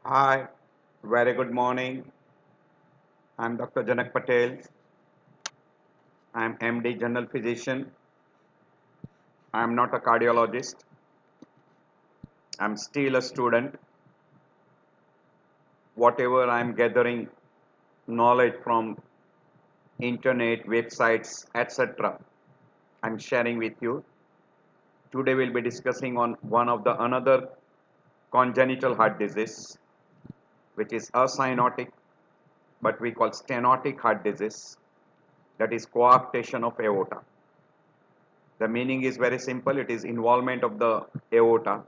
Hi, very good morning. I'm Dr. Janak Patel. I'm MD General Physician. I'm not a cardiologist. I'm still a student. Whatever I'm gathering knowledge from internet, websites, etc., I'm sharing with you. Today we'll be discussing on one of the another congenital heart disease, which is acyanotic, but we call stenotic heart disease, that is coarctation of aorta. The meaning is very simple. It is involvement of the aorta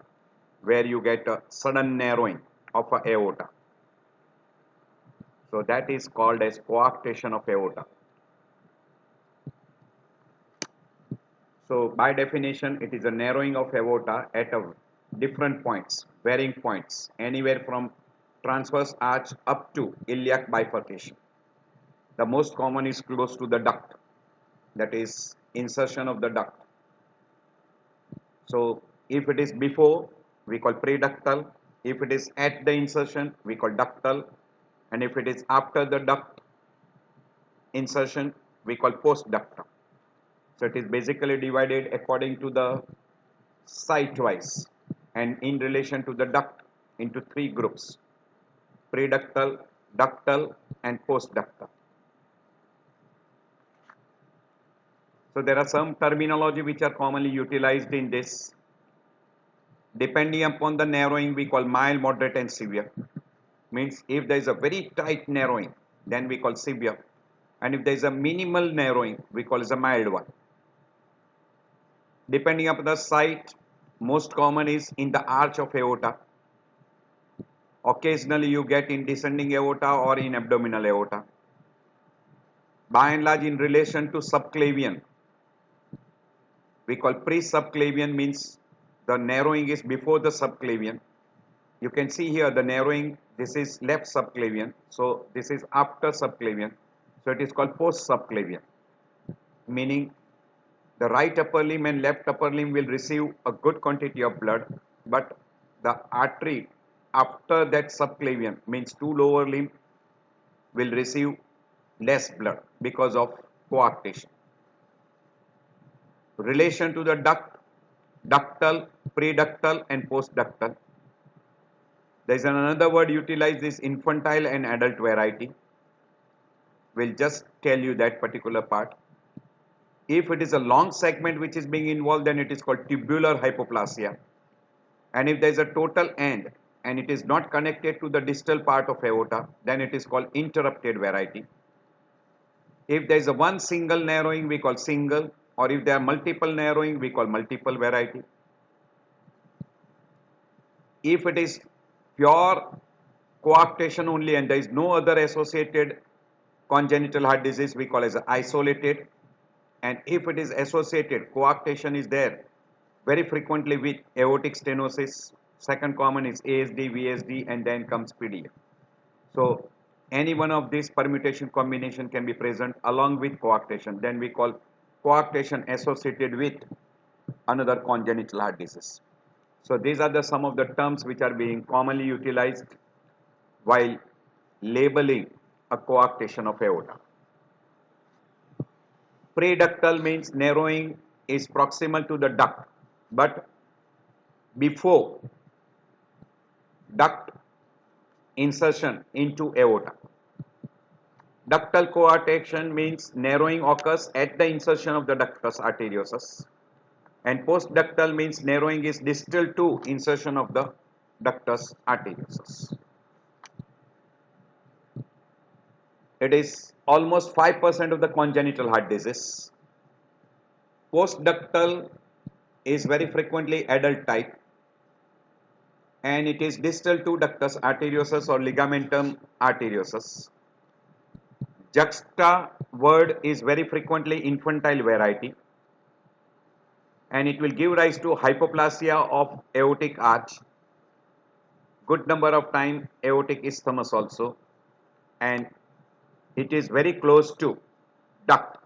where you get a sudden narrowing of a aorta. So that is called as coarctation of aorta. So by definition, it is a narrowing of aorta at a different points, varying points, anywhere from transverse arch up to iliac bifurcation. The most common is close to the duct, that is insertion of the duct. So if it is before, we call preductal. If it is at the insertion, we call ductal. And if it is after the duct insertion, we call postductal. So it is basically divided according to the site wise and in relation to the duct into three groups: preductal, ductal, and postductal. So there are some terminology which are commonly utilized in this. Depending upon the narrowing, we call mild, moderate, and severe. Means if there is a very tight narrowing, then we call severe. And if there is a minimal narrowing, we call it a mild one. Depending upon the site, most common is in the arch of aorta. Occasionally you get in descending aorta or in abdominal aorta. By and large, in relation to subclavian, we call pre-subclavian, means the narrowing is before the subclavian. You can see here the narrowing, this is left subclavian, so this is after subclavian, so it is called post subclavian, meaning the right upper limb and left upper limb will receive a good quantity of blood, but the artery after that subclavian, means two lower limb, will receive less blood because of coarctation. Relation to the duct: ductal, preductal, and postductal. There is another word utilized, is infantile and adult variety. We'll just tell you that particular part. If it is a long segment which is being involved, then it is called tubular hypoplasia. And if there is a total end and it is not connected to the distal part of aorta, then it is called interrupted variety. If there is a one single narrowing, we call single, or if there are multiple narrowing, we call multiple variety. If it is pure coarctation only and there is no other associated congenital heart disease, we call as isolated. And if it is associated, coarctation is there very frequently with aortic stenosis. Second common is ASD, VSD, and then comes PDA. So any one of these permutation combination can be present along with coarctation. Then we call coarctation associated with another congenital heart disease. So these are the some of the terms which are being commonly utilized while labeling a coarctation of aorta. Preductal means narrowing is proximal to the duct, but before duct insertion into aorta. Ductal coarctation means narrowing occurs at the insertion of the ductus arteriosus, and postductal means narrowing is distal to insertion of the ductus arteriosus. It is almost 5% of the congenital heart disease. Postductal is very frequently adult type, and it is distal to ductus arteriosus or ligamentum arteriosus. Juxta word is very frequently infantile variety, and it will give rise to hypoplasia of aortic arch, good number of time aortic isthmus also, and it is very close to duct.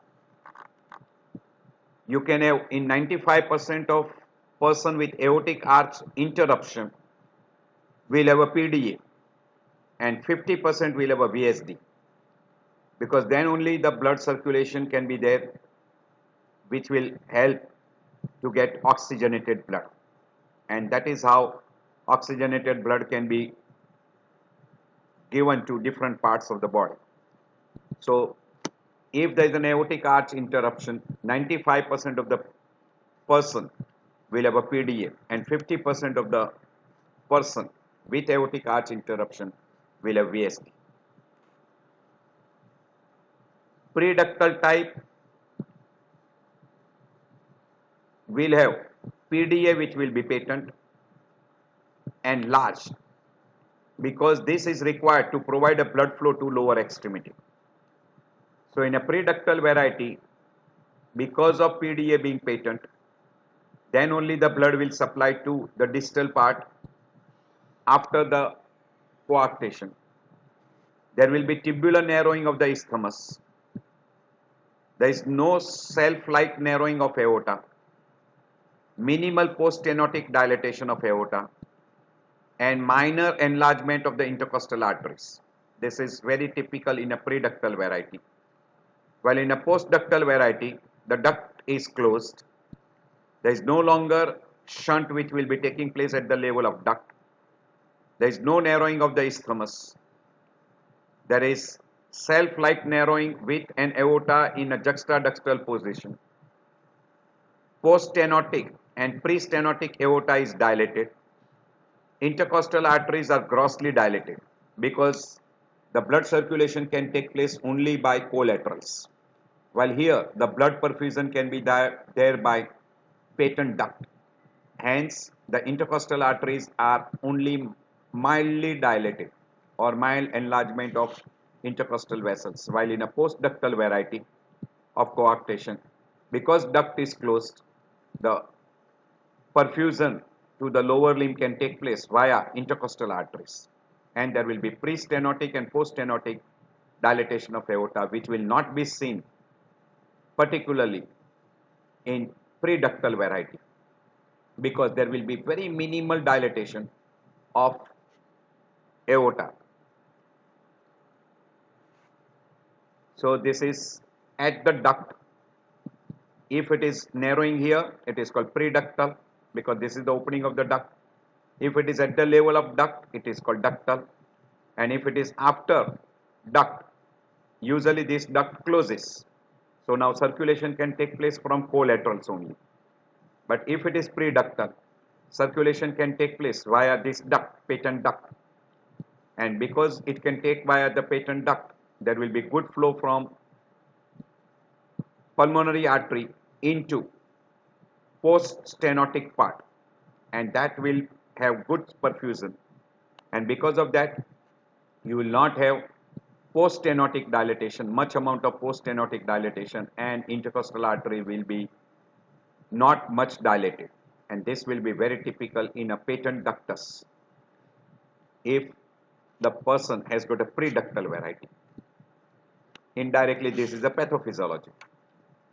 You can have in 95% of person with aortic arch interruption will have a PDA, and 50% will have a VSD, because then only the blood circulation can be there, which will help to get oxygenated blood, and that is how oxygenated blood can be given to different parts of the body. So if there is an aortic arch interruption, 95% of the person will have a PDA, and 50% of the person with aortic arch interruption will have VSD. Preductal type will have PDA, which will be patent and large, because this is required to provide a blood flow to lower extremity. So in a preductal variety, because of PDA being patent, then only the blood will supply to the distal part after the coarctation. There will be tubular narrowing of the isthmus. There is no self-like narrowing of aorta, minimal post-stenotic dilatation of aorta, and minor enlargement of the intercostal arteries. This is very typical in a preductal variety. While in a postductal variety, the duct is closed. There is no longer shunt which will be taking place at the level of duct. There is no narrowing of the isthmus. There is self-like narrowing with an aorta in a juxtaductal position. Post-stenotic and pre-stenotic aorta is dilated. Intercostal arteries are grossly dilated, because the blood circulation can take place only by collaterals, while here the blood perfusion can be there by patent duct. Hence, the intercostal arteries are only mildly dilated or mild enlargement of intercostal vessels, while in a postductal variety of coarctation, because duct is closed, the perfusion to the lower limb can take place via intercostal arteries, and there will be pre-stenotic and post-stenotic dilatation of aorta, which will not be seen particularly in preductal variety, because there will be very minimal dilatation of aorta. So this is at the duct. If it is narrowing here, it is called preductal, because this is the opening of the duct. If it is at the level of duct, it is called ductal. And if it is after duct, usually this duct closes. So now circulation can take place from collaterals only. But if it is preductal, circulation can take place via this duct, patent duct. And because it can take via the patent duct, there will be good flow from pulmonary artery into post-stenotic part, and that will have good perfusion, and because of that you will not have post-stenotic dilatation, much amount of post-stenotic dilatation, and intercostal artery will be not much dilated, and this will be very typical in a patent ductus if the person has got a preductal variety. Indirectly, this is the pathophysiology.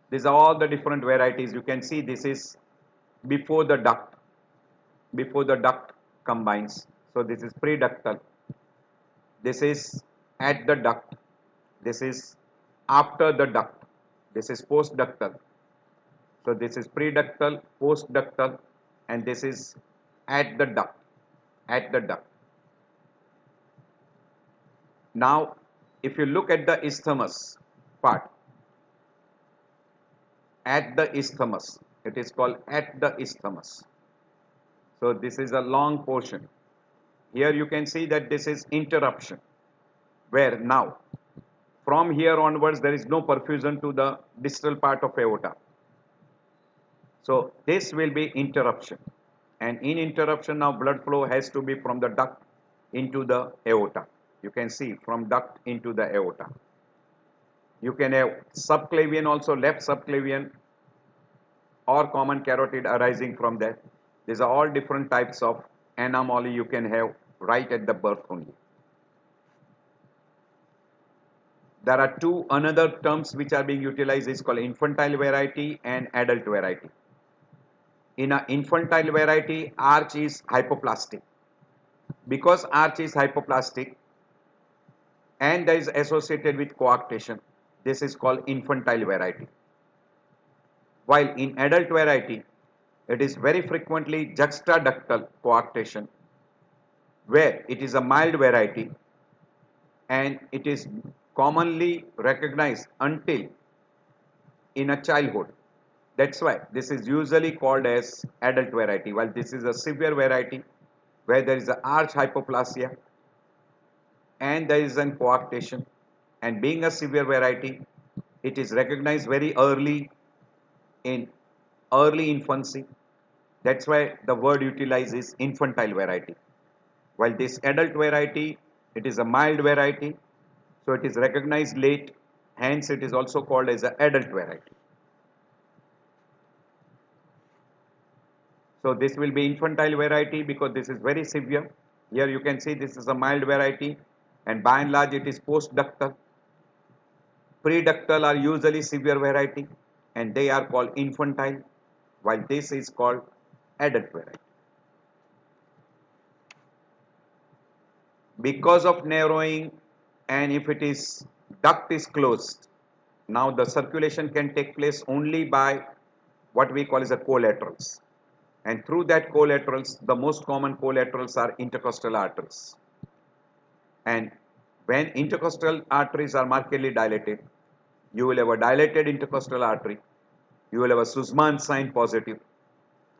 These are all the different varieties. You can see this is before the duct combines. So this is preductal. This is at the duct. This is after the duct. This is postductal. So this is preductal, postductal, and this is at the duct. At the duct. Now, if you look at the isthmus part, at the isthmus, it is called at the isthmus. So this is a long portion. Here you can see that this is interruption, where now from here onwards there is no perfusion to the distal part of aorta. So this will be interruption, and in interruption now blood flow has to be from the duct into the aorta. You can see from duct into the aorta. You can have subclavian also, left subclavian or common carotid arising from that. These are all different types of anomaly you can have right at the birth only. There are two another terms which are being utilized, is called infantile variety and adult variety. In an infantile variety, arch is hypoplastic. Because arch is hypoplastic, and that is associated with coarctation. This is called infantile variety. While in adult variety, it is very frequently juxtaductal coarctation, where it is a mild variety and it is commonly recognized until in a childhood. That's why this is usually called as adult variety, while this is a severe variety where there is an arch hypoplasia and there is an coarctation, and being a severe variety, it is recognized very early in early infancy. That's why the word utilized is infantile variety. While this adult variety, it is a mild variety, so it is recognized late, hence it is also called as an adult variety. So this will be infantile variety because this is very severe. Here you can see this is a mild variety and by and large it is postductal. Preductal are usually severe variety and they are called infantile, while this is called adult variety. Because of narrowing and if it is duct is closed, now the circulation can take place only by what we call as a collaterals. And through that collaterals, the most common collaterals are intercostal arteries. And when intercostal arteries are markedly dilated, you will have a dilated intercostal artery, you will have a Sussman sign positive,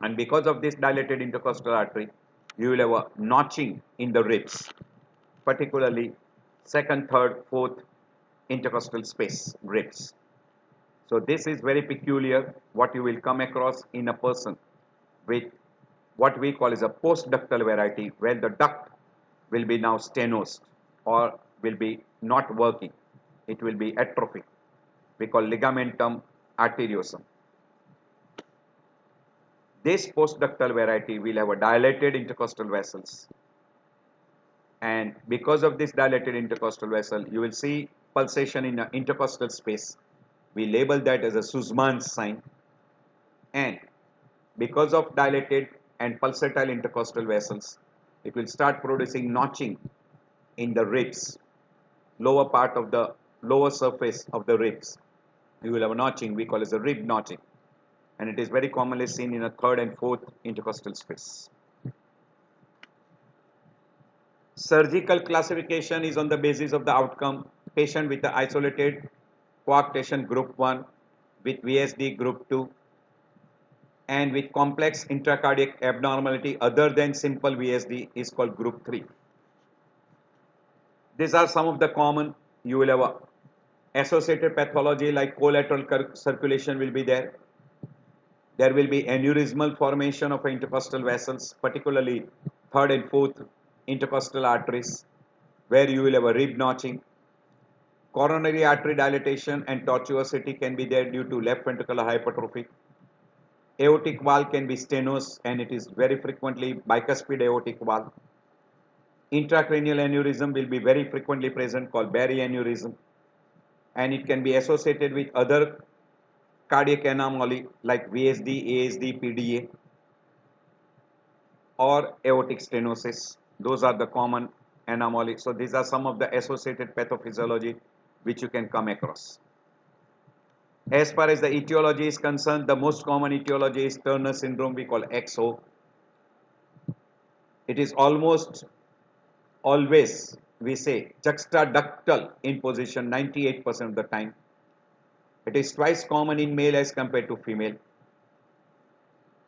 and because of this dilated intercostal artery, you will have a notching in the ribs, particularly second, third, fourth intercostal space ribs. So this is very peculiar what you will come across in a person with what we call is a postductal variety, where the duct will be now stenosed or will be not working. It will be atrophic. We call ligamentum arteriosum. This postductal variety will have a dilated intercostal vessels, and because of this dilated intercostal vessel, you will see pulsation in the intercostal space. We label that as a Sussman sign, and because of dilated and pulsatile intercostal vessels, it will start producing notching in the ribs, lower part of the lower surface of the ribs. You will have a notching we call as a rib notching, and it is very commonly seen in a third and fourth intercostal space. Surgical classification is on the basis of the outcome. Patient with the isolated coarctation group 1, with VSD group 2, and with complex intracardiac abnormality other than simple VSD is called group 3. These are some of the common. You will have a associated pathology like collateral circulation will be there. There will be aneurysmal formation of intercostal vessels, particularly third and fourth intercostal arteries, where you will have a rib notching. Coronary artery dilatation and tortuosity can be there due to left ventricular hypertrophy. Aortic valve can be stenosed and it is very frequently bicuspid aortic valve. Intracranial aneurysm will be very frequently present called Barry aneurysm, and it can be associated with other cardiac anomaly like VSD, ASD, PDA or aortic stenosis. Those are the common anomalies. So these are some of the associated pathophysiology which you can come across. As far as the etiology is concerned, the most common etiology is Turner syndrome, we call XO. It is almost always, we say, juxtaductal in position 98% of the time. It is twice common in male as compared to female.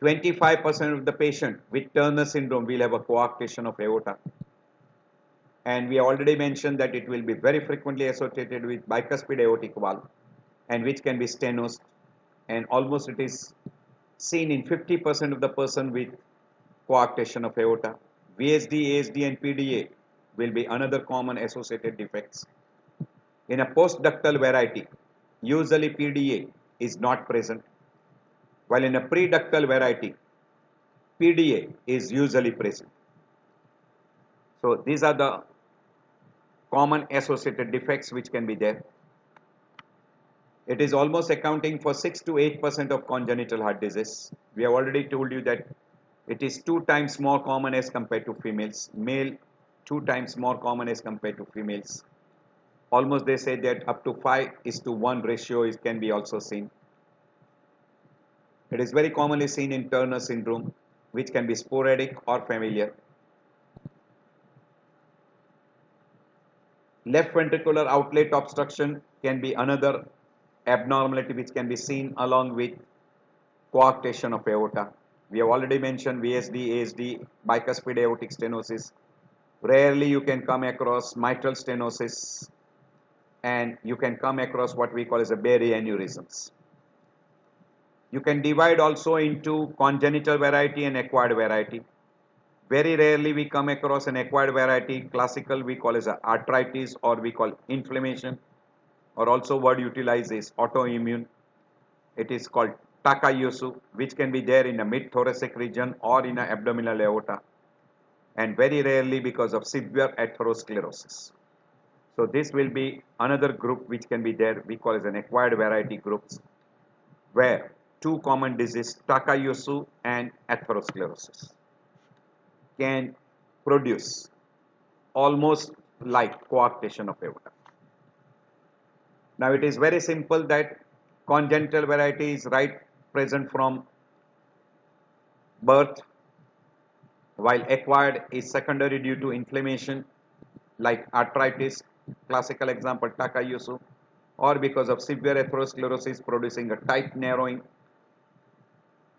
25% of the patient with Turner syndrome will have a coarctation of aorta. And we already mentioned that it will be very frequently associated with bicuspid aortic valve, and which can be stenosed, and almost it is seen in 50% of the person with coarctation of aorta. VSD, ASD and PDA will be another common associated defects. In a postductal variety, usually PDA is not present, while in a preductal variety, PDA is usually present. So these are the common associated defects which can be there. It is almost accounting for 6 to 8% of congenital heart disease. We have already told you that it is 2 times more common as compared to females. Male 2 times more common as compared to females. Almost they say that up to 5:1 ratio can be also seen. It is very commonly seen in Turner syndrome, which can be sporadic or familiar. Left ventricular outlet obstruction can be another abnormality which can be seen along with coarctation of aorta. We have already mentioned VSD, ASD, bicuspid aortic stenosis. Rarely you can come across mitral stenosis, and you can come across what we call as a Berry aneurysms. You can divide also into congenital variety and acquired variety. Very rarely we come across an acquired variety. Classical we call as a arthritis, or we call inflammation, or also word utilized is autoimmune. It is called Takayusu, which can be there in the mid-thoracic region or in the abdominal aorta, and very rarely because of severe atherosclerosis. So this will be another group which can be there, we call as an acquired variety groups, where two common diseases, Takayusu and atherosclerosis, can produce almost like coarctation of aorta. Now it is very simple that congenital variety is right present from birth, while acquired is secondary due to inflammation like arthritis, classical example Takayusu, or because of severe atherosclerosis producing a tight narrowing.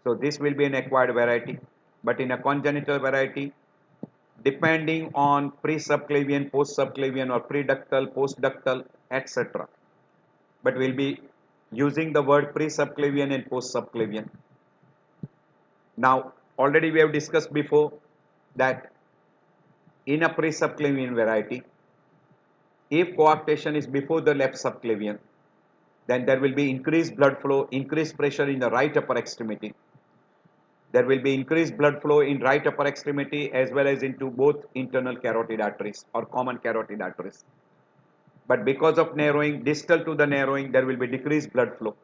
So this will be an acquired variety, but in a congenital variety, depending on pre-subclavian, post-subclavian, or preductal, postductal, etc. But we'll be using the word pre-subclavian and post-subclavian. Now, already we have discussed before that in a pre-subclavian variety, if coarctation is before the left subclavian, then there will be increased blood flow, increased pressure in the right upper extremity. There will be increased blood flow in right upper extremity as well as into both internal carotid arteries or common carotid arteries. But because of narrowing, distal to the narrowing, there will be decreased blood flow.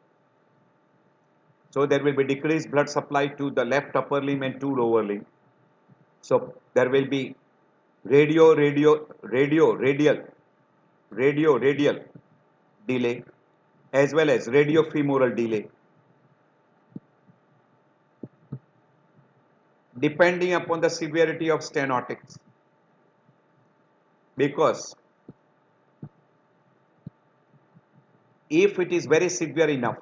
So there will be decreased blood supply to the left upper limb and to lower limb. So there will be radial delay as well as radiofemoral delay, depending upon the severity of stenotics, because if it is very severe enough,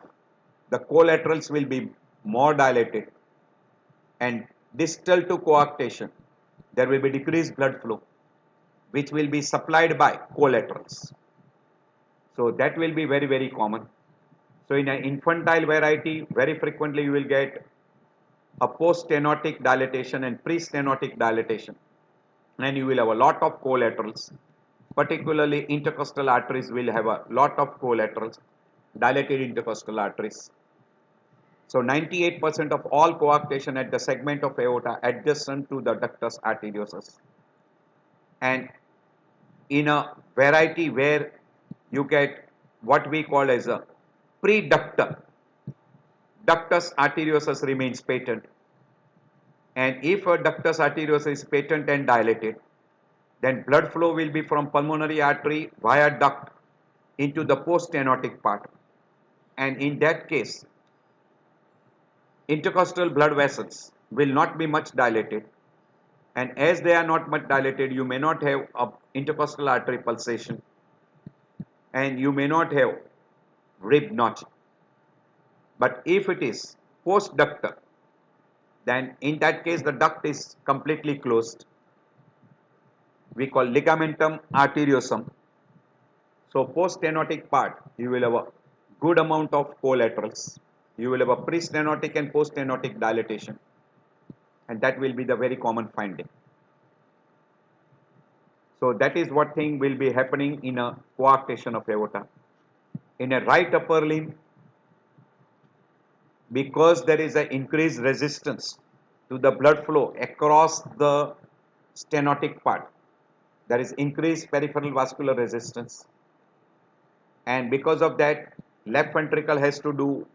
the collaterals will be more dilated, and distal to coarctation there will be decreased blood flow which will be supplied by collaterals. So that will be very common. So in an infantile variety, very frequently you will get a post-stenotic dilatation and pre-stenotic dilatation, and you will have a lot of collaterals. Particularly intercostal arteries will have a lot of collaterals, dilated intercostal arteries. So 98% of all coarctation at the segment of aorta adjacent to the ductus arteriosus. And in a variety where you get what we call as a preductal, ductus arteriosus remains patent. And if a ductus arteriosus is patent and dilated, then blood flow will be from pulmonary artery via duct into the post-stenotic part. And in that case, intercostal blood vessels will not be much dilated, and as they are not much dilated, you may not have a intercostal artery pulsation and you may not have rib notching. But if it is post-ductal, then in that case the duct is completely closed. We call ligamentum arteriosum. So post-stenotic part, you will have a good amount of collaterals. You will have a pre-stenotic and post-stenotic dilatation, and that will be the very common finding. So that is what thing will be happening in a coarctation of aorta. In a right upper limb, because there is an increased resistance to the blood flow across the stenotic part, there is increased peripheral vascular resistance, and because of that, left ventricle has to do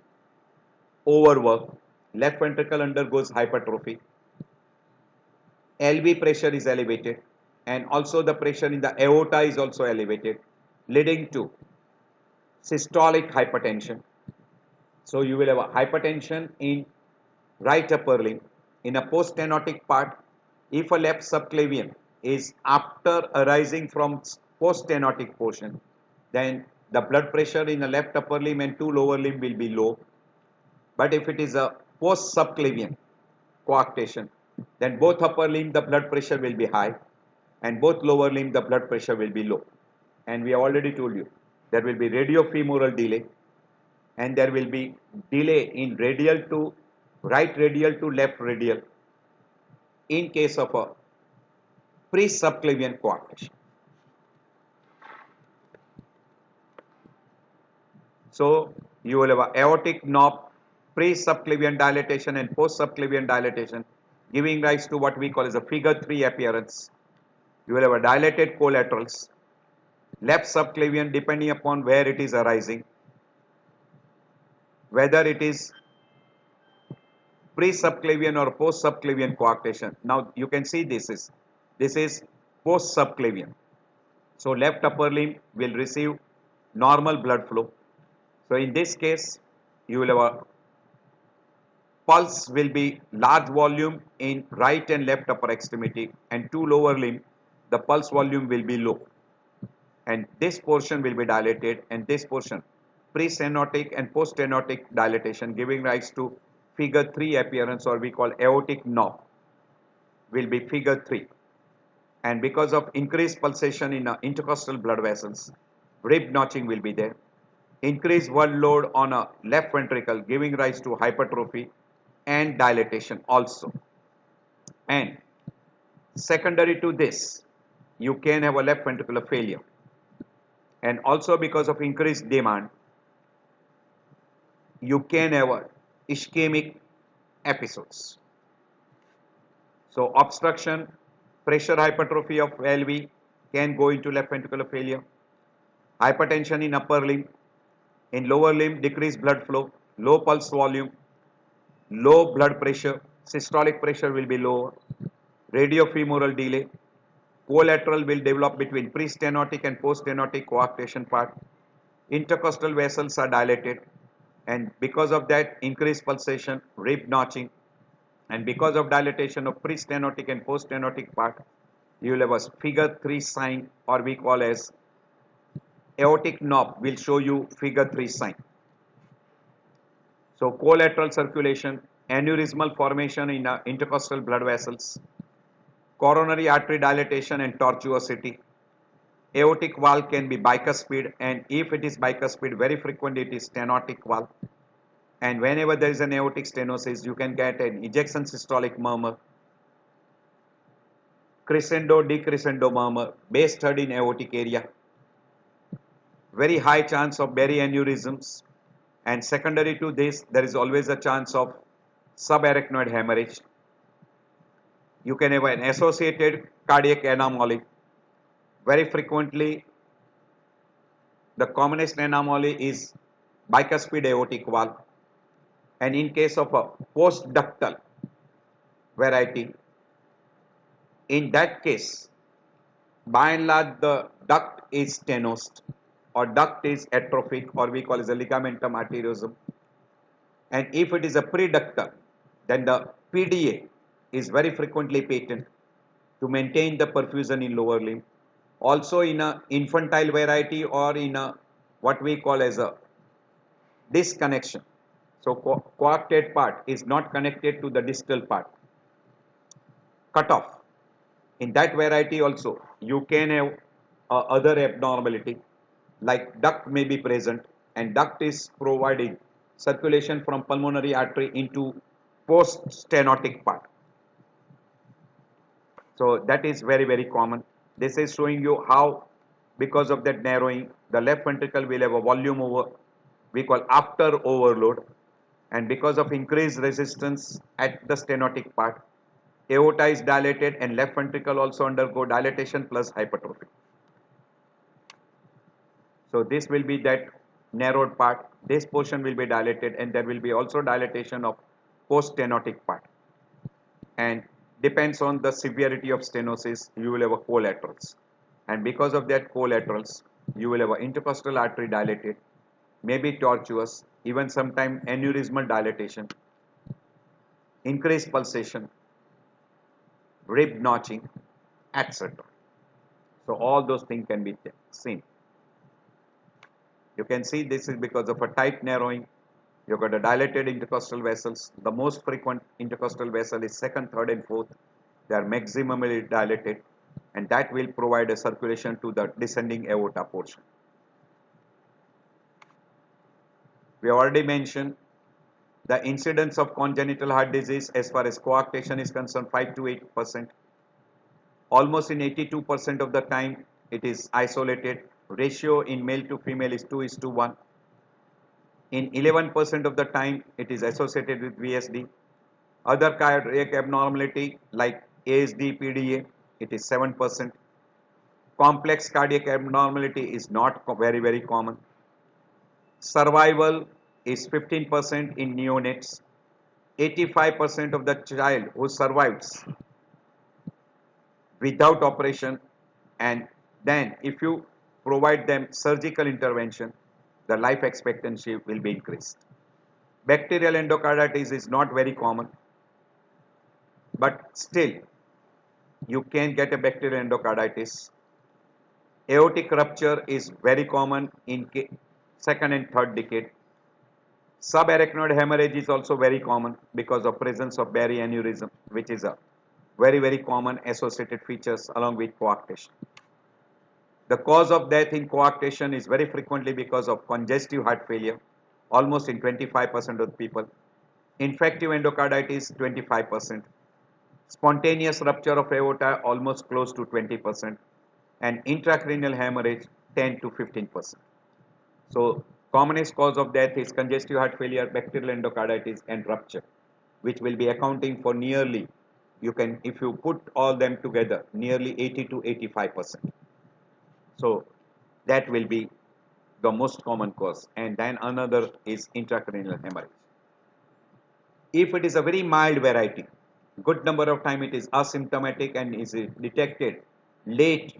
overwork. Left ventricle undergoes hypertrophy. LV pressure is elevated, and also the pressure in the aorta is also elevated. leading to systolic hypertension. So you will have a hypertension in right upper limb. In a post-stenotic part, if a left subclavian is after arising from post-stenotic portion, then the blood pressure in the left upper limb and two lower limb will be low. But if it is a post-subclavian coarctation, then both upper limb the blood pressure will be high and both lower limb the blood pressure will be low. And we already told you there will be radiofemoral delay and there will be delay in radial to right radial to left radial in case of a pre-subclavian coarctation. So you will have a aortic knob, pre-subclavian dilatation and post-subclavian dilatation, giving rise to what we call as a figure 3 appearance. You will have a dilated collaterals, left subclavian depending upon where it is arising, whether it is pre-subclavian or post-subclavian coarctation. Now you can see this is post-subclavian. So left upper limb will receive normal blood flow. So in this case, you will have a pulse will be large volume in right and left upper extremity, and two lower limb, the pulse volume will be low. And this portion will be dilated, and this portion pre-stenotic and post-stenotic dilatation giving rise to figure 3 appearance, or we call aortic knob, will be figure 3. And because of increased pulsation in intercostal blood vessels, rib notching will be there. Increased work load on a left ventricle giving rise to hypertrophy and dilatation also. And secondary to this, you can have a left ventricular failure. And also because of increased demand, you can have a ischemic episodes. So obstruction, pressure hypertrophy of LV can go into left ventricular failure. Hypertension in upper limb, in lower limb decreased blood flow, low pulse volume, low blood pressure, systolic pressure will be lower, radiofemoral delay, collateral will develop between pre-stenotic and post-stenotic coarctation part, intercostal vessels are dilated, and because of that increased pulsation, rib notching, and because of dilatation of pre-stenotic and post-stenotic part, you will have a figure 3 sign, or we call as aortic knob will show you figure 3 sign. So collateral circulation, aneurysmal formation in intercostal blood vessels, coronary artery dilatation and tortuosity. Aortic valve can be bicuspid, and if it is bicuspid, very frequently it is stenotic valve. And whenever there is an aortic stenosis, you can get an ejection systolic murmur, crescendo decrescendo murmur based in aortic area. Very high chance of Berry aneurysms, and secondary to this, there is always a chance of subarachnoid hemorrhage. You can have an associated cardiac anomaly. Very frequently, the commonest anomaly is bicuspid aortic valve, and in case of a postductal variety, in that case, by and large, the duct is stenosed, or duct is atrophic, or we call it a ligamentum arteriosum. And if it is a preductal, then the PDA is very frequently patent to maintain the perfusion in lower limb. Also in a infantile variety, or in a what we call as a disconnection. So coarctate part is not connected to the distal part. Cut off. In that variety also, you can have other abnormality, like duct may be present, and duct is providing circulation from pulmonary artery into post-stenotic part. So that is very, very common. This is showing you how, because of that narrowing, the left ventricle will have a volume over, we call after overload, and because of increased resistance at the stenotic part, aorta is dilated and left ventricle also undergo dilatation plus hypertrophy. So this will be that narrowed part, this portion will be dilated, and there will be also dilatation of post-stenotic part. And depends on the severity of stenosis, you will have a collaterals. And because of that collaterals, you will have an intercostal artery dilated, maybe tortuous, even sometimes aneurysmal dilatation, increased pulsation, rib notching, etc. So all those things can be seen. You can see this is because of a tight narrowing. You've got a dilated intercostal vessels. The most frequent intercostal vessel is second, third, and fourth. They are maximally dilated, and that will provide a circulation to the descending aorta portion. We already mentioned the incidence of congenital heart disease as far as coarctation is concerned, 5 to 8%. Almost in 82% of the time it is isolated. Ratio in male to female is 2:1. In 11% of the time it is associated with VSD. Other cardiac abnormality like ASD, PDA, it is 7%. Complex cardiac abnormality is not very common. Survival is 15% in neonates. 85% of the child who survives without operation, and then if you provide them surgical intervention, the life expectancy will be increased. Bacterial endocarditis is not very common, but still you can get a bacterial endocarditis. Aortic rupture is very common in second and third decade. Subarachnoid hemorrhage is also very common because of presence of Barry aneurysm, which is a very common associated features along with coarctation. The cause of death in coarctation is very frequently because of congestive heart failure, almost in 25% of the people. Infective endocarditis, 25%. Spontaneous rupture of aorta, almost close to 20%. And intracranial hemorrhage, 10 to 15%. So, commonest cause of death is congestive heart failure, bacterial endocarditis, and rupture, which will be accounting for nearly, you can, if you put all them together, nearly 80 to 85%. So that will be the most common cause, and then another is intracranial hemorrhage. If it is a very mild variety, good number of time it is asymptomatic and is detected late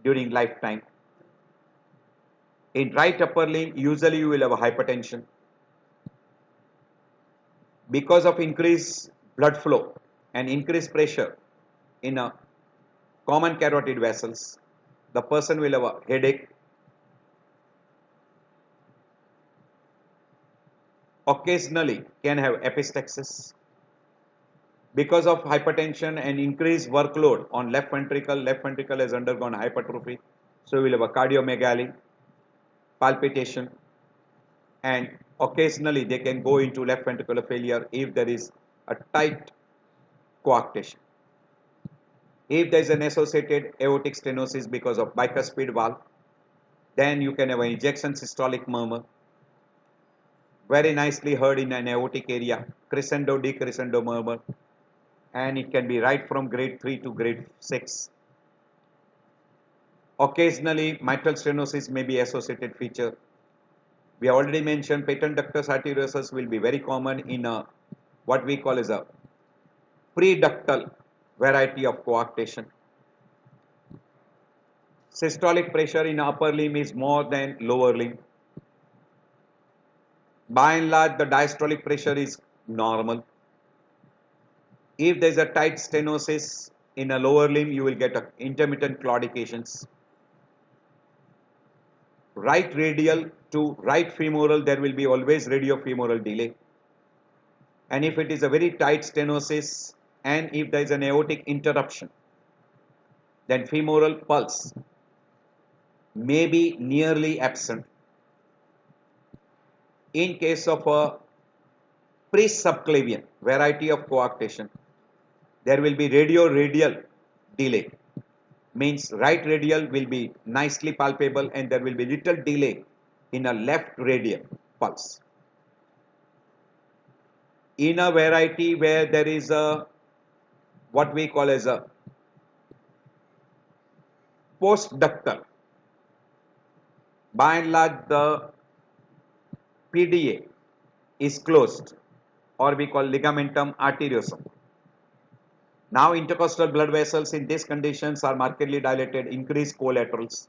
during lifetime. In right upper limb, usually you will have a hypertension. Because of increased blood flow and increased pressure in a common carotid vessels, the person will have a headache. Occasionally can have epistaxis. Because of hypertension and increased workload on left ventricle has undergone hypertrophy. So we will have a cardiomegaly, palpitation, and occasionally they can go into left ventricular failure if there is a tight coarctation. If there is an associated aortic stenosis because of bicuspid valve, then you can have an ejection systolic murmur, very nicely heard in an aortic area, crescendo decrescendo murmur, and it can be right from grade 3 to grade 6. Occasionally mitral stenosis may be associated feature. We already mentioned patent ductus arteriosus will be very common in a what we call as a preductal variety of coarctation. Systolic pressure in upper limb is more than lower limb. By and large, the diastolic pressure is normal. If there is a tight stenosis in a lower limb, you will get intermittent claudications. Right radial to right femoral, there will be always radiofemoral delay. And if it is a very tight stenosis and if there is an aortic interruption, then femoral pulse may be nearly absent. In case of a pre-subclavian variety of coarctation, there will be radial delay. Means right radial will be nicely palpable and there will be little delay in a left radial pulse. In a variety where there is a what we call as a postductal, by and large the PDA is closed or we call ligamentum arteriosum. Now intercostal blood vessels in these conditions are markedly dilated, increased collaterals.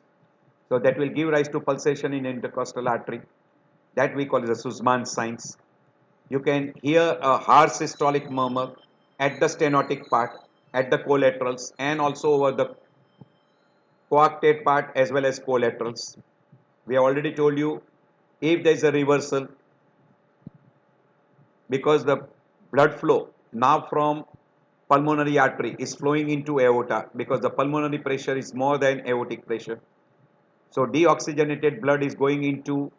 So that will give rise to pulsation in intercostal artery. That we call as the Sussman signs. You can hear a harsh systolic murmur at the stenotic part, at the collaterals, and also over the coarctate part as well as collaterals. We have already told you if there is a reversal, because the blood flow now from pulmonary artery is flowing into aorta, because the pulmonary pressure is more than aortic pressure. So deoxygenated blood is going into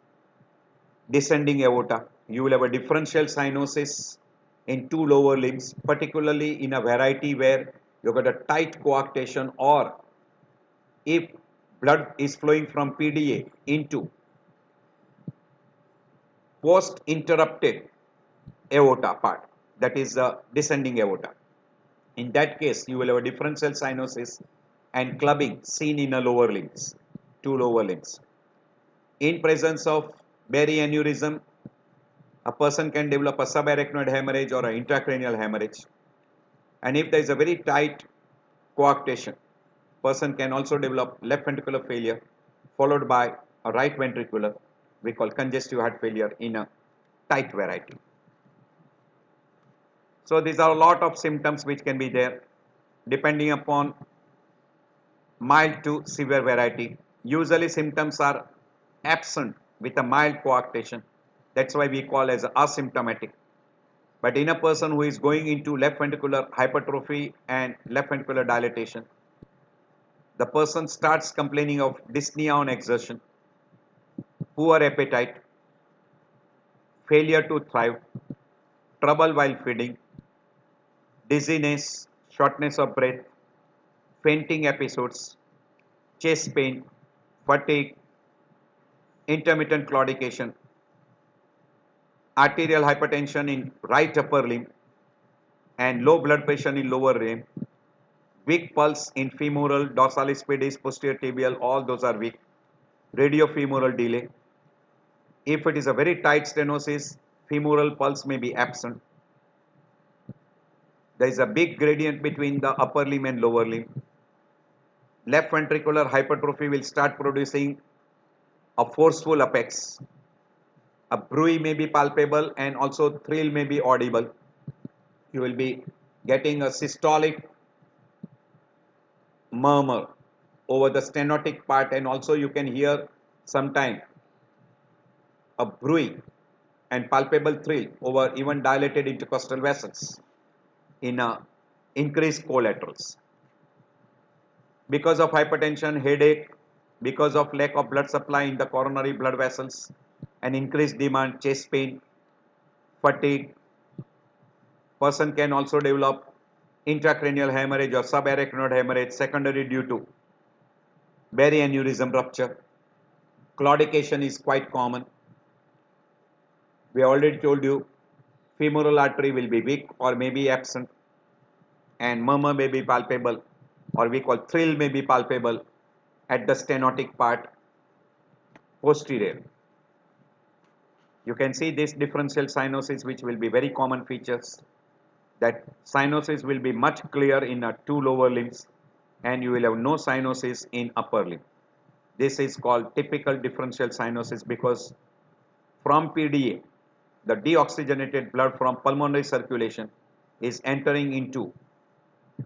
descending aorta. You will have a differential cyanosis in two lower limbs, particularly in a variety where you got a tight coarctation, or if blood is flowing from PDA into post interrupted aorta part, that is the descending aorta. In that case, you will have a differential cyanosis and clubbing seen in a lower limbs, two lower limbs. In presence of Berry aneurysm, a person can develop a subarachnoid hemorrhage or an intracranial hemorrhage. And if there is a very tight coarctation, person can also develop left ventricular failure followed by a right ventricular, we call congestive heart failure in a tight variety. So these are a lot of symptoms which can be there depending upon mild to severe variety. Usually symptoms are absent with a mild coarctation. That's why we call as asymptomatic. But in a person who is going into left ventricular hypertrophy and left ventricular dilatation, the person starts complaining of dyspnea on exertion, poor appetite, failure to thrive, trouble while feeding, dizziness, shortness of breath, fainting episodes, chest pain, fatigue, intermittent claudication, arterial hypertension in right upper limb, and low blood pressure in lower limb, weak pulse in femoral, dorsalis pedis, posterior tibial, all those are weak, radiofemoral delay. If it is a very tight stenosis, femoral pulse may be absent. There is a big gradient between the upper limb and lower limb. Left ventricular hypertrophy will start producing a forceful apex. A bruit may be palpable and also thrill may be audible. You will be getting a systolic murmur over the stenotic part, and also you can hear sometime a bruit and palpable thrill over even dilated intercostal vessels in increased collaterals. Because of hypertension, headache, because of lack of blood supply in the coronary blood vessels, and increased demand, chest pain, fatigue. Person can also develop intracranial hemorrhage or subarachnoid hemorrhage secondary due to Berry aneurysm rupture. Claudication is quite common. We already told you femoral artery will be weak or may be absent, and murmur may be palpable, or we call thrill may be palpable at the stenotic part posterior. You can see this differential cyanosis, which will be very common features. That cyanosis will be much clearer in two lower limbs, and you will have no cyanosis in upper limb. This is called typical differential cyanosis, because from PDA, the deoxygenated blood from pulmonary circulation is entering into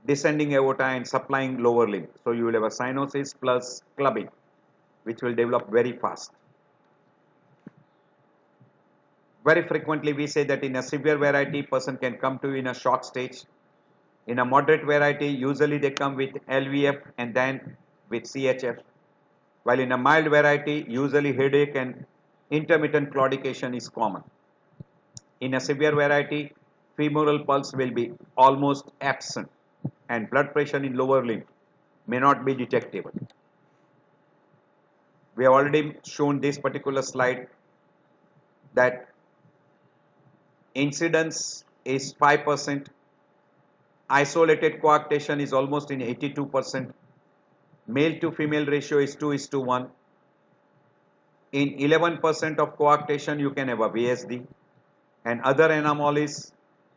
descending aorta and supplying lower limb. So you will have a cyanosis plus clubbing, which will develop very fast. Very frequently we say that in a severe variety, person can come to you in a shock stage. In a moderate variety, usually they come with LVF and then with CHF. While in a mild variety, usually headache and intermittent claudication is common. In a severe variety, femoral pulse will be almost absent and blood pressure in lower limb may not be detectable. We have already shown this particular slide that incidence is 5%, isolated coarctation is almost in 82%, male to female ratio is 2:1. In 11% of coarctation you can have a VSD, and other anomalies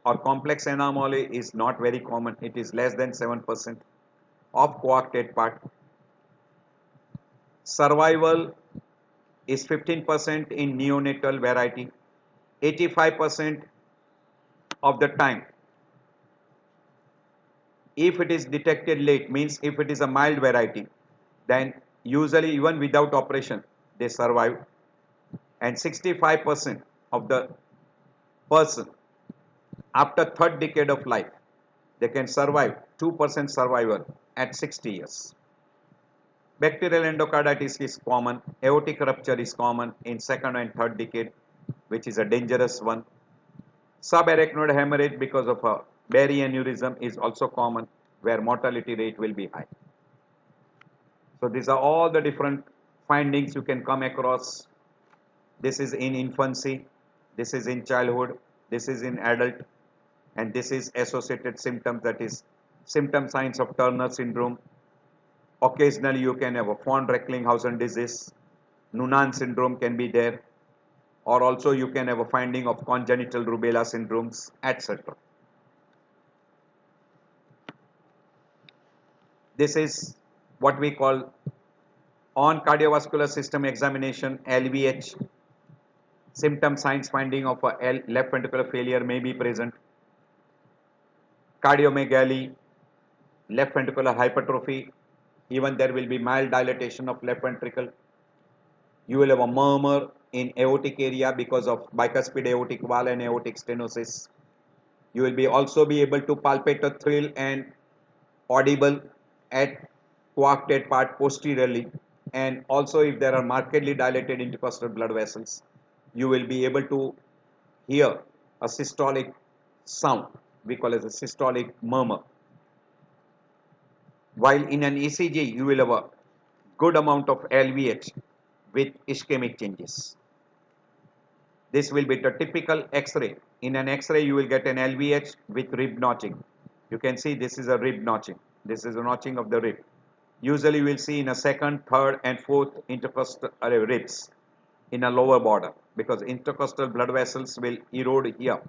or complex anomaly is not very common. It is less than 7% of coarctate part. Survival is 15% in neonatal variety. 85% of the time, if it is detected late, means if it is a mild variety, then usually even without operation they survive. And 65% of the person after third decade of life, they can survive. 2% survival at 60 years. Bacterial endocarditis is common. Aortic rupture is common in second and third decade, which is a dangerous one. Subarachnoid hemorrhage because of a Barry aneurysm is also common, where mortality rate will be high. So these are all the different findings you can come across. This is in infancy, this is in childhood, this is in adult, and this is associated symptoms, that is symptom signs of Turner syndrome. Occasionally you can have a von Recklinghausen disease, Noonan syndrome can be there, or also you can have a finding of congenital rubella syndromes, etc. This is what we call on cardiovascular system examination, LVH. Symptom signs finding of a left ventricular failure may be present. Cardiomegaly, left ventricular hypertrophy, even there will be mild dilatation of left ventricle. You will have a murmur in aortic area because of bicuspid aortic valve and aortic stenosis. You will be also be able to palpate a thrill and audible at coarctate part posteriorly, and also if there are markedly dilated intercostal blood vessels, you will be able to hear a systolic sound, we call it a systolic murmur. While in an ECG you will have a good amount of LVH with ischemic changes. This will be the typical X-ray. In an X-ray you will get an LVH with rib notching. You can see this is a rib notching. This is a notching of the rib. Usually you will see in a second, third and fourth intercostal ribs in a lower border, because intercostal blood vessels will erode here.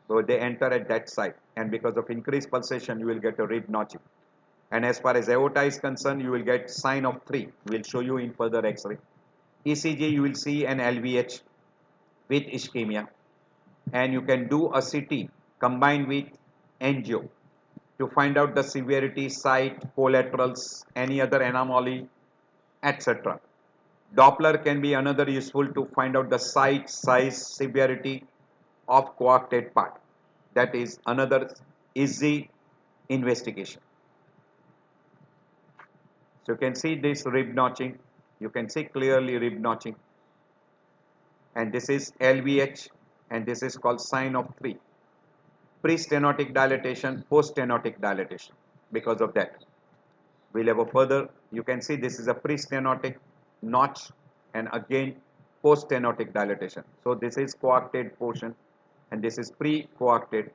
So they enter at that side, and because of increased pulsation you will get a rib notching. And as far as aorta is concerned, you will get sign of 3. We will show you in further X-ray. ECG you will see an LVH with ischemia, and you can do a CT combined with angio to find out the severity, site, collaterals, any other anomaly, etc. Doppler can be another useful to find out the site, size, severity of coarctate part. That is another easy investigation. So you can see this rib notching. You can see clearly rib notching. And this is LVH, and this is called sign of 3. Pre-stenotic dilatation, post-stenotic dilatation. Because of that, we'll have a further, you can see this is a pre-stenotic notch, and again post-stenotic dilatation. So this is coarctate portion, and this is pre-coarctate,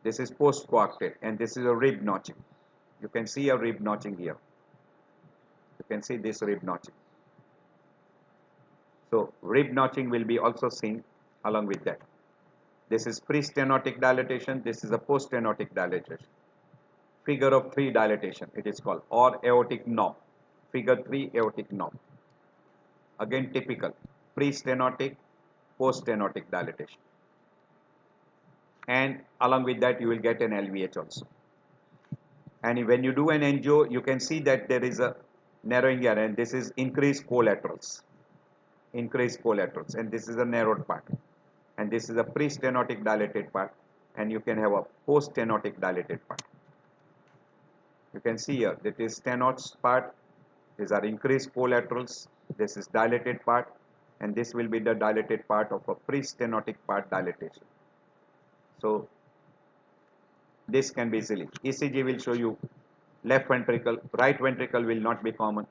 this is post-coarctate, and this is a rib notching. You can see a rib notching here. You can see this rib notching. So rib notching will be also seen along with that. This is pre-stenotic dilatation, this is a post-stenotic dilatation. Figure of 3 dilatation it is called, or aortic knob. Figure 3 aortic knob. Again typical, pre-stenotic, post-stenotic dilatation. And along with that you will get an LVH also. And when you do an angio, you can see that there is a narrowing here, and this is increased collaterals. Increased collaterals, and this is a narrowed part. And this is a pre-stenotic dilated part, and you can have a post-stenotic dilated part. You can see here that is stenotes part, these are increased collaterals, this is dilated part, and this will be the dilated part of a pre-stenotic part dilatation. So this can be easily. ECG will show you left ventricle, right ventricle will not be common.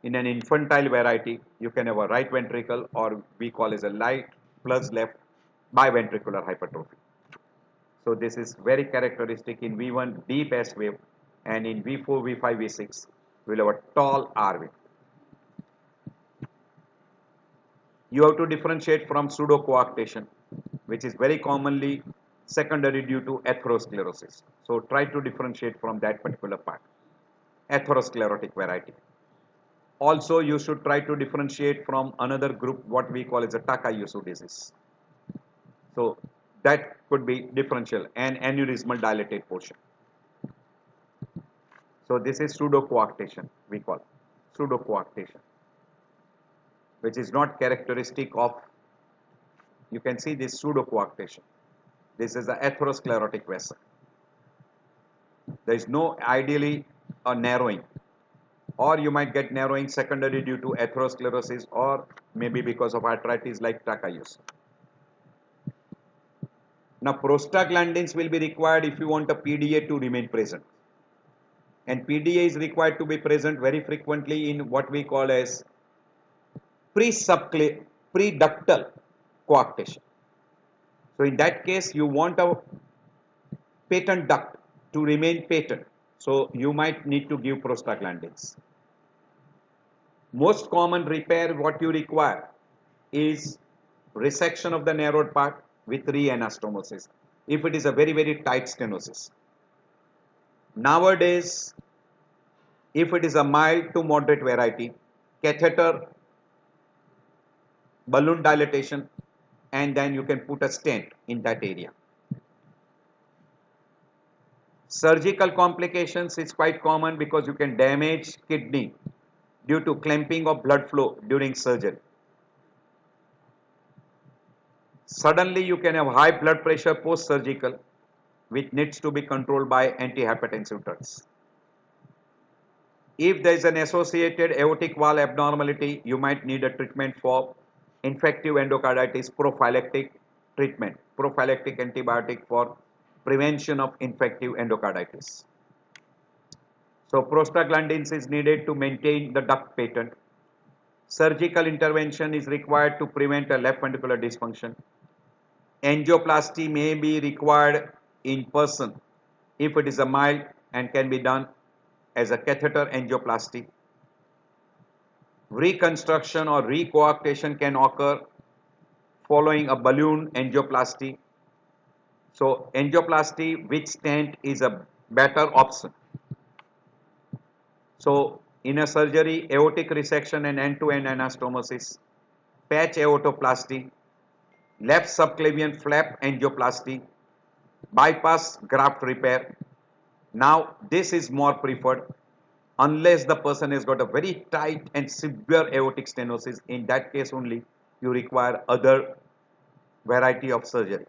In an infantile variety, you can have a right ventricle, or we call as a right plus left biventricular hypertrophy. So this is very characteristic in V1 deep S wave, and in V4, V5, V6 we will have a tall R wave. You have to differentiate from pseudocoarctation, which is very commonly secondary due to atherosclerosis. So try to differentiate from that particular part. Atherosclerotic variety. Also, you should try to differentiate from another group, what we call as a Takayusu disease. So that could be differential and aneurysmal dilated portion. So this is pseudocoarctation, we call pseudocoarctation, which is not characteristic of, you can see this pseudocoarctation. This is the atherosclerotic vessel. There is no ideally a narrowing, or you might get narrowing secondary due to atherosclerosis or maybe because of arthritis like Takayusu. Now prostaglandins will be required if you want a PDA to remain present. And PDA is required to be present very frequently in what we call as preductal coarctation. So in that case, you want a patent duct to remain patent. So you might need to give prostaglandins. Most common repair what you require is resection of the narrowed part with reanastomosis if it is a very, very tight stenosis. Nowadays, if it is a mild to moderate variety, catheter, balloon dilatation, and then you can put a stent in that area. Surgical complications is quite common because you can damage kidney due to clamping of blood flow during surgery. Suddenly you can have high blood pressure post-surgical, which needs to be controlled by antihypertensive drugs. If there is an associated aortic valve abnormality, you might need a treatment for infective endocarditis, prophylactic treatment, prophylactic antibiotic for prevention of infective endocarditis. So prostaglandins is needed to maintain the duct patent. Surgical intervention is required to prevent a left ventricular dysfunction. Angioplasty may be required in person if it is a mild and can be done as a catheter angioplasty. Reconstruction or recoarctation can occur following a balloon angioplasty. So angioplasty with stent is a better option. So in a surgery, aortic resection and end-to-end anastomosis, patch aortoplasty, left subclavian flap angioplasty, bypass graft repair. Now this is more preferred unless the person has got a very tight and severe aortic stenosis. In that case only you require other variety of surgery.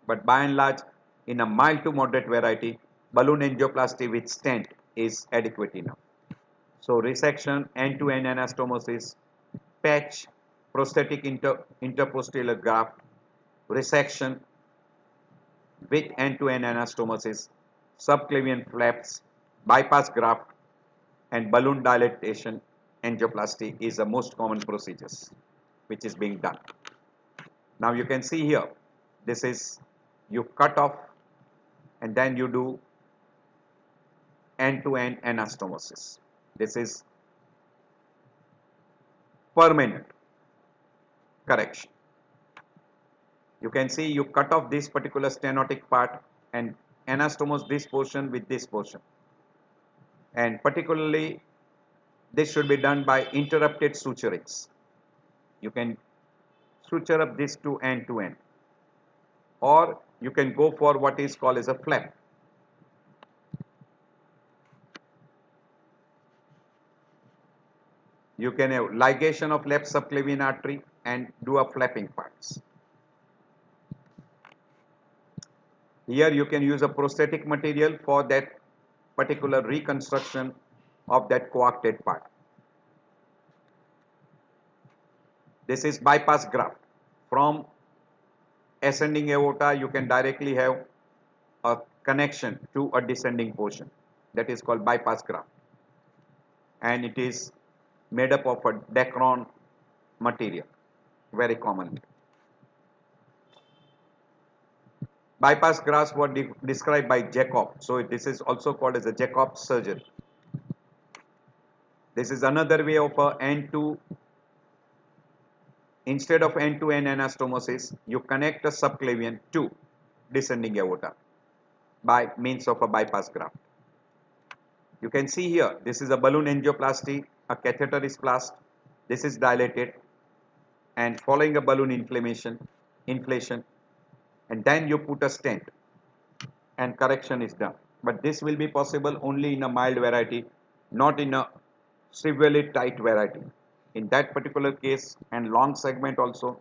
But by and large, in a mild to moderate variety, balloon angioplasty with stent is adequate enough. So resection, end-to-end anastomosis, patch, prosthetic interpostellar graft, resection with end-to-end anastomosis, subclavian flaps, bypass graft, and balloon dilatation angioplasty is the most common procedures which is being done. Now you can see here, this is you cut off and then you do end-to-end anastomosis. This is permanent correction. You can see you cut off this particular stenotic part and anastomose this portion with this portion. And particularly this should be done by interrupted suturings. You can suture up this to end, or you can go for what is called as a flap. You can have ligation of left subclavian artery and do a flapping parts. Here you can use a prosthetic material for that particular reconstruction of that coarcted part. This is bypass graft. From ascending aorta you can directly have a connection to a descending portion, that is called bypass graft, and it is made up of a Dacron material very commonly. Bypass grafts were described by Jacob, so this is also called as a Jacob surgery. This is another way of a instead of end-to-end anastomosis, you connect a subclavian to descending aorta by means of a bypass graft. You can see here, this is a balloon angioplasty, a catheter is placed, this is dilated, and following a balloon inflation, and then you put a stent and correction is done. But this will be possible only in a mild variety, not in a severely tight variety. In that particular case and long segment also,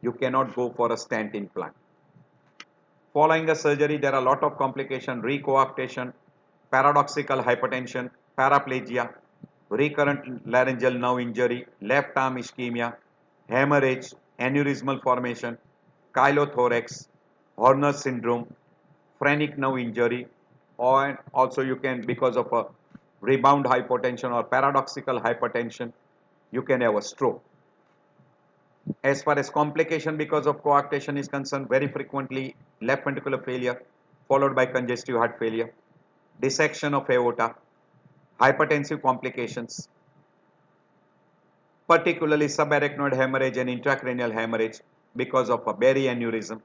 you cannot go for a stent implant. Following a surgery, there are a lot of complications: recoarctation, paradoxical hypertension, paraplegia, recurrent laryngeal nerve injury, left arm ischemia, hemorrhage, aneurysmal formation, chylothorax, Horner syndrome, phrenic nerve injury, or also you can, because of a rebound hypotension or paradoxical hypertension, you can have a stroke. As far as complication because of coarctation is concerned, very frequently left ventricular failure followed by congestive heart failure, dissection of aorta, hypertensive complications, particularly subarachnoid hemorrhage and intracranial hemorrhage because of a Berry aneurysm.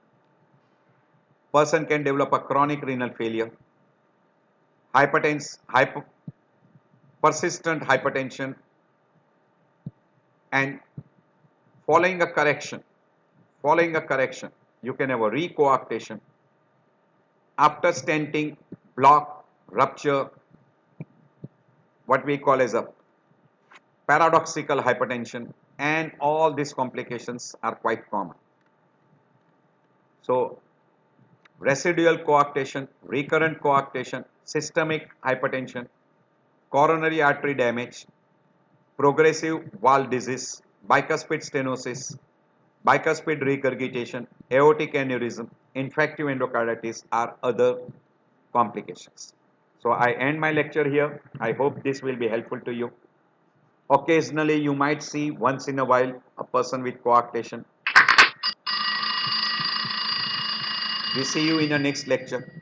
Person can develop a chronic renal failure, persistent hypertension, and following a correction, you can have a recoarctation. After stenting, block, rupture, what we call as a paradoxical hypertension, and all these complications are quite common. So, residual coarctation, recurrent coarctation, systemic hypertension, coronary artery damage, progressive valve disease, bicuspid stenosis, bicuspid regurgitation, aortic aneurysm, infective endocarditis are other complications. So I end my lecture here. I hope this will be helpful to you. Occasionally you might see once in a while a person with coarctation. We see you in the next lecture.